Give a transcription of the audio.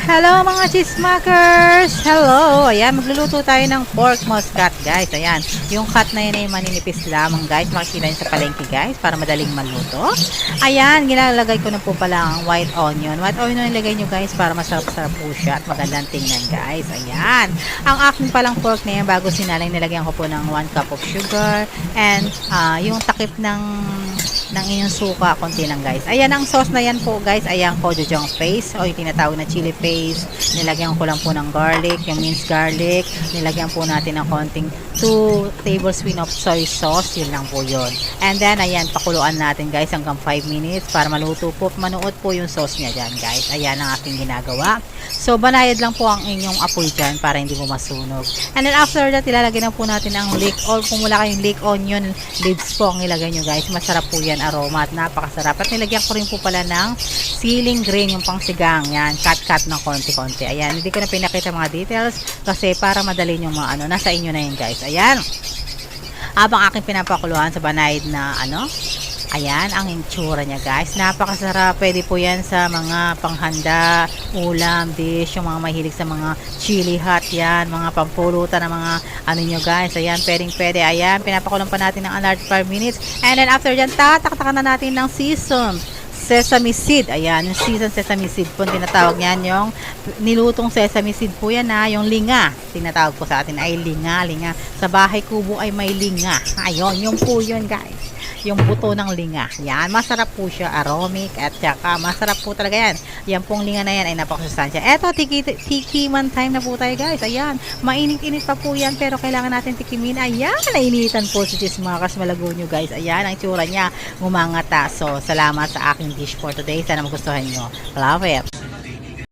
Hello mga chismakers! Hello! Ayan, magluluto tayo ng pork muscat guys. Ayan, yung cut na yun ay maninipis lamang guys. Makikita nyo sa palengke guys para madaling maluto. Ayan, gilalagay ko na po pala ang white onion. White onion nilagay nyo guys para masarap-sarap po siya at magandang tingnan guys. Ayan, ang aking palang pork na yan bago sinalang nilagyan ko po ng 1 cup of sugar and yung takip ng inyong suka, konti lang guys. Ayan, ang sauce na yan po guys, ayan gochujang paste o yung tinatawag na chili paste. Nilagyan ko lang po ng garlic, yung minced garlic. Nilagyan po natin ng konting 2 tablespoon of soy sauce, yun lang po yun. And then, ayan, pakuluan natin guys hanggang 5 minutes para maluto po, manuot po yung sauce niya dyan guys. Ayan ang aking ginagawa. So, banayad lang po ang inyong apoy dyan para hindi po masunog. And then after that, ilalagay na po natin ang leek or kung wala kayong leek onion leaves po ang ilagay nyo guys. Masarap po yan, aroma at napakasarap. At nilagyan ko rin po pala ng ceiling green, yung pangsigang. Yan, cut-cut ng konti-konti. Ayan, hindi ko na pinakita mga details kasi para madali yung mga nasa inyo na yun guys. Ayan, habang aking pinapakuluan sa banayad na ayan, ang itsura niya guys. Napakasarap. Pwede po yan sa mga panghanda, ulam, dish, yung mga mahilig sa mga chili hot yan, mga pampulutan ng mga nyo guys. Ayan, pwede. Ayan, pinapakulang pa natin ng another 5 minutes. And then after dyan, tataktakan na natin ng seasoned sesame seed. Ayan, yung seasoned sesame seed po tinatawag niyan, yung nilutong sesame seed po yan yung linga. Tinatawag po sa atin ay linga. Sa bahay kubo ay may linga. Ayun, yung po yun guys. Yung buto ng linga. Yan, masarap po siya, aromatic at saka masarap po talaga yan. Yan pong linga na yan ay napakasustansya. Eto, tikiman time na po tayo guys. Ayan, mainit-init pa po yan pero kailangan natin tikimin. Ayan, nainitan po si Chismakas Malago nyo guys. Ayan, ang tsura niya, ngumangata. So, salamat sa aking dish for today. Sana magustuhan nyo. Love it!